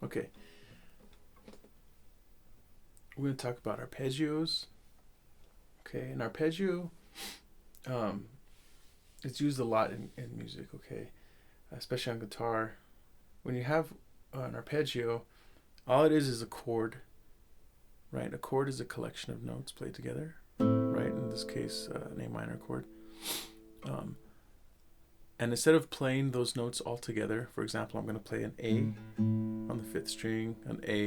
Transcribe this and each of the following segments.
Okay. We're going to talk about arpeggios. Okay, an arpeggio, it's used a lot in music, okay? Especially on guitar. When you have an arpeggio, all it is a chord, right? A chord is a collection of notes played together, right? In this case, an A minor chord. And instead of playing those notes all together, for example, I'm going to play an A on the 5th string, an A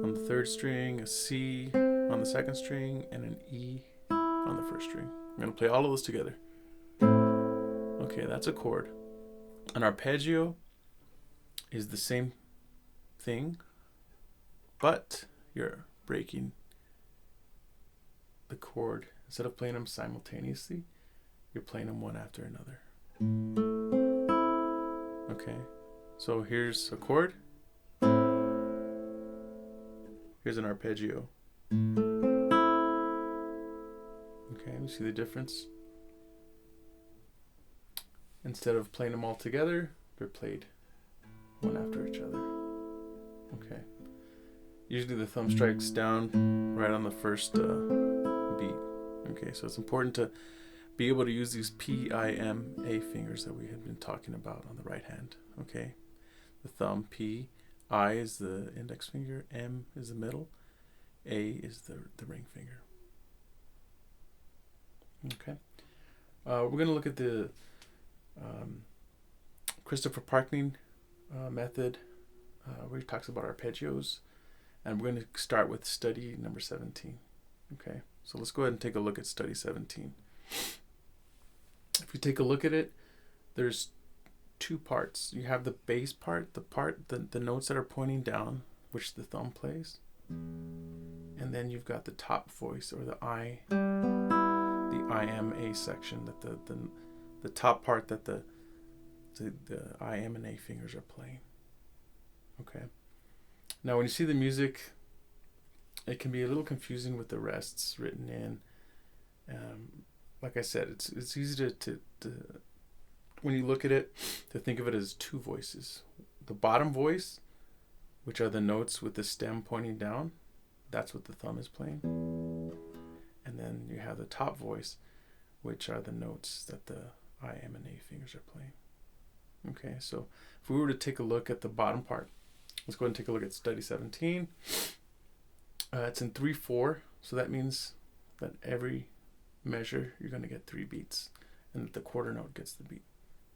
on the 3rd string, a C on the 2nd string, and an E on the 1st string. I'm going to play all of those together. Okay, that's a chord. An arpeggio is the same thing, but you're breaking the chord. Instead of playing them simultaneously, you're playing them one after another. Okay, so here's a chord. Here's an arpeggio. Okay, you see the difference? Instead of playing them all together, they're played one after each other. Okay. Usually the thumb strikes down right on the first beat. Okay, so it's important to be able to use these P-I-M-A fingers that we had been talking about on the right hand. Okay, the thumb, P, I is the index finger, M is the middle, A is the ring finger. Okay, we're going to look at the Christopher Parkening method where he talks about arpeggios, and we're going to start with study number 17. Okay, so let's go ahead and take a look at study 17. If you take a look at it, there's two parts. You have the bass part, the notes that are pointing down, which the thumb plays, and then you've got the top voice, or the IMA section, that the top part that the I, M, and A fingers are playing. Okay. Now, when you see the music, it can be a little confusing with the rests written in. Like I said, it's easy to when you look at it, to think of it as two voices. The bottom voice, which are the notes with the stem pointing down, that's what the thumb is playing. And then you have the top voice, which are the notes that the I, M, and A fingers are playing. Okay, so if we were to take a look at the bottom part, let's go ahead and take a look at study 17. It's in 3/4, so that means that every measure you're going to get 3 beats, and that the quarter note gets the beat.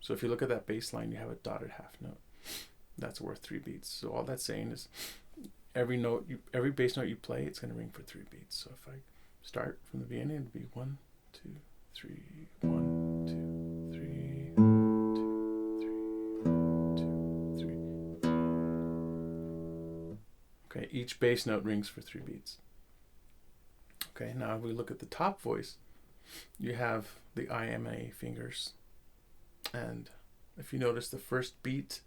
So if you look at that bass line, you have a dotted half note. That's worth 3 beats. So all that's saying is every bass note you play, it's going to ring for 3 beats. So if I start from the beginning, it'd be 1, 2, 3, 1, 2, 3, 2, 3, 2, 3. Okay, each bass note rings for 3 beats. Okay, now if we look at the top voice, you have the IMA fingers. And if you notice the first beat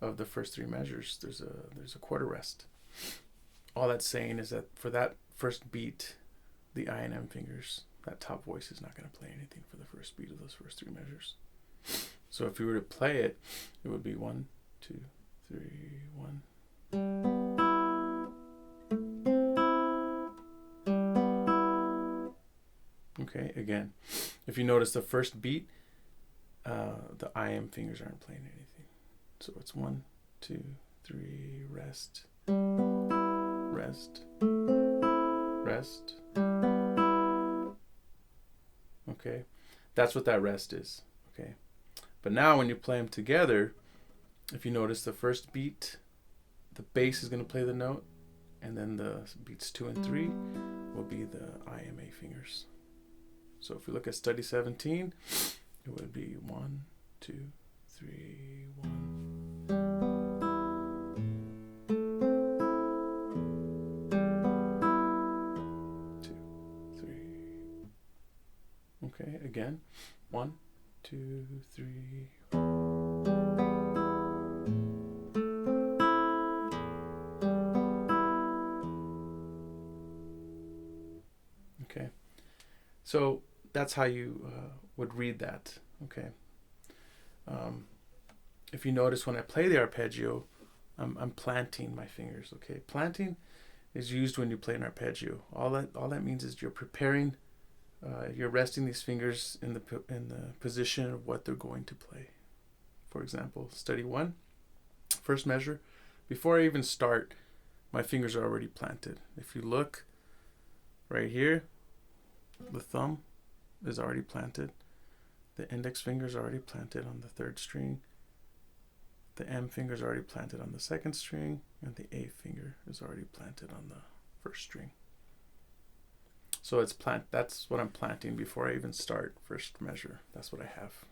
of the first 3 measures, there's a quarter rest. All that's saying is that for that first beat, the I and M fingers, that top voice is not going to play anything for the first beat of those first 3 measures. So if you were to play it, it would be 1, 2, 3, 1. Okay, again, if you notice the first beat, the IM fingers aren't playing anything. So it's 1, 2, 3, rest, rest, rest. Okay, that's what that rest is. Okay, but now when you play them together, if you notice the first beat, the bass is going to play the note, and then the beats 2 and 3 will be the IMA fingers. So if we look at study 17, it would be 1, 2, 3, 1. 2, 3. Okay, again. 1, 2, 3. Okay. So that's how you would read that. Okay. If you notice when I play the arpeggio, I'm planting my fingers. Okay, planting is used when you play an arpeggio. All that means is you're preparing. You're resting these fingers in the position of what they're going to play. For example, study 1, first measure. Before I even start, my fingers are already planted. If you look right here, the thumb is already planted. The index finger is already planted on the 3rd string. The M finger is already planted on the 2nd string, and the A finger is already planted on the 1st string. So it's that's what I'm planting before I even start first measure. That's what I have.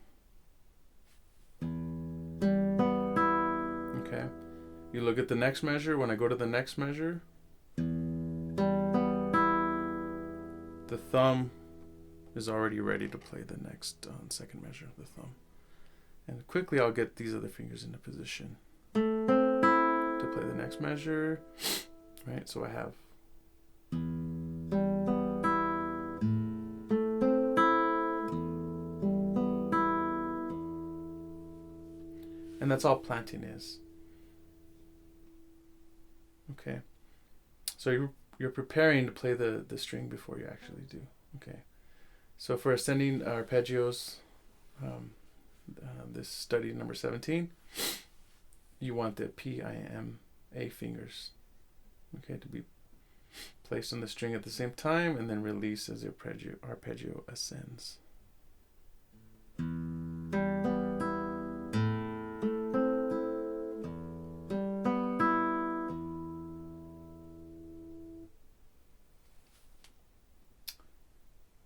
Okay. You look at the next measure. When I go to the next measure, the thumb is already ready to play the next second measure, the thumb. And quickly I'll get these other fingers into position to play the next measure. Right, so I have and that's all planting is. Okay. So you're preparing to play the string before you actually do. Okay. So for ascending arpeggios, this study number 17, you want the P, I, M, A fingers, okay, to be placed on the string at the same time and then release as the arpeggio ascends.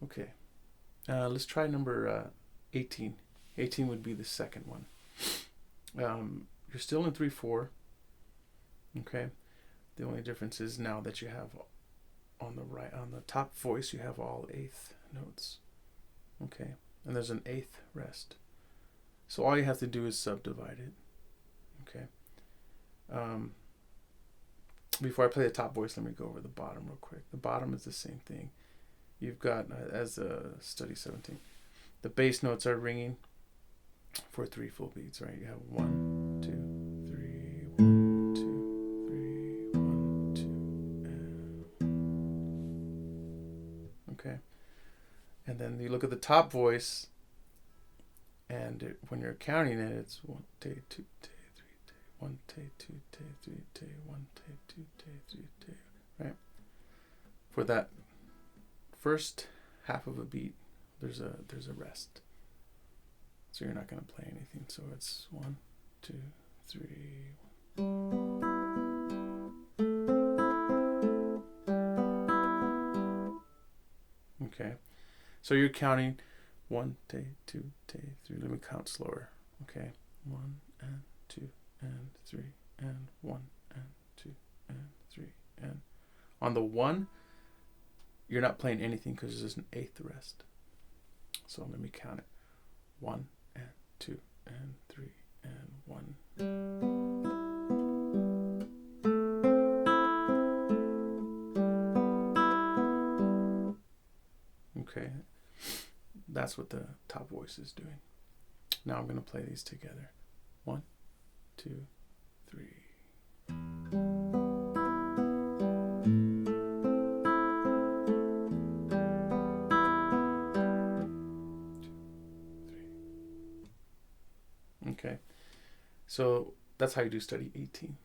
Okay, let's try number 18. 18 would be the second one. You're still in 3/4. Okay, the only difference is now that you have on the top voice, you have all 8th notes. Okay, and there's an 8th rest. So all you have to do is subdivide it. Okay. Before I play the top voice, let me go over the bottom real quick. The bottom is the same thing. You've got, as study 17, the bass notes are ringing for 3 full beats, right? You have 1, 2, 3, 1, 2, 3, 1, 2, and okay. And then you look at the top voice, and when you're counting it, it's 1 tay 2 tay 3 tay 1 tay 2 tay 3 tay 1 tay 2 tay 3 tay, right? For that first half of a beat, there's a rest. So you're not going to play anything. So it's 1, 2, 3, 1. Okay. So you're counting 1 tay 2 tay 3. Let me count slower. Okay. 1 and 2 and 3 and 1 and 2 and 3 and on the 1, you're not playing anything because there's an 8th rest. So let me count it. 1 and 2 and 3 and 1. Okay, that's what the top voice is doing. Now I'm going to play these together. 1, 2, 3. Okay, so that's how you do study 18.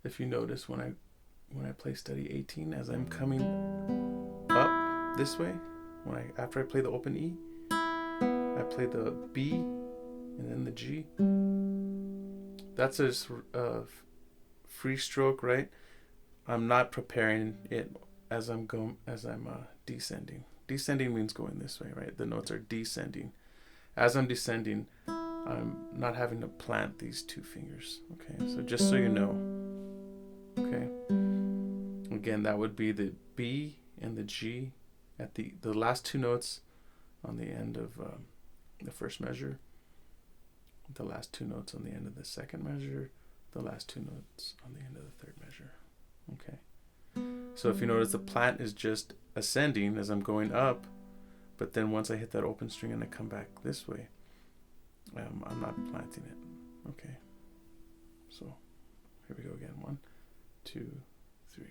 If you notice when I play study 18, as I'm coming up this way, after I play the open E, I play the B and then the G. That's a free stroke, right? I'm not preparing it as I'm descending. Descending means going this way, right? The notes are descending. As I'm descending, I'm not having to plant these 2 fingers. Okay, so just so you know. Okay. Again, that would be the B and the G at the last 2 notes on the end of the first measure, the last 2 notes on the end of the second measure, the last 2 notes on the end of the third measure. Okay. So if you notice, the plant is just ascending as I'm going up, But then once I hit that open string and I come back this way, I'm not planting it. Okay. So here we go again. 1, 2, 3.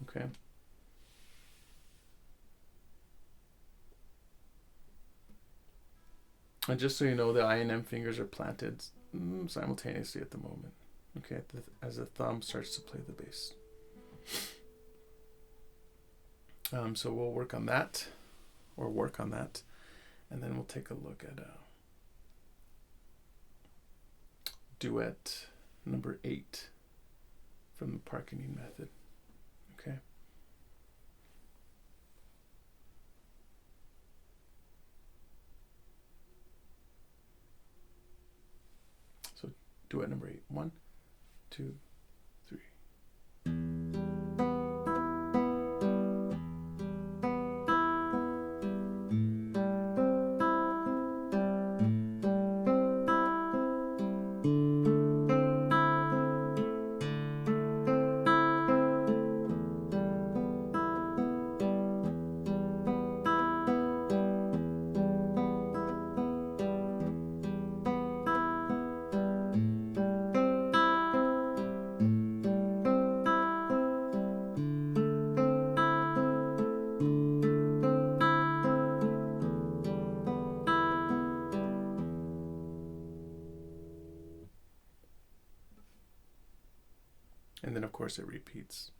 Okay. And just so you know, the I and M fingers are planted simultaneously at the moment. Okay, as the thumb starts to play the bass. So we'll work on that, and then we'll take a look at duet number 8 from the Parkening method. Okay. So duet number 8. 1, 2, 3. And then, of course, it repeats.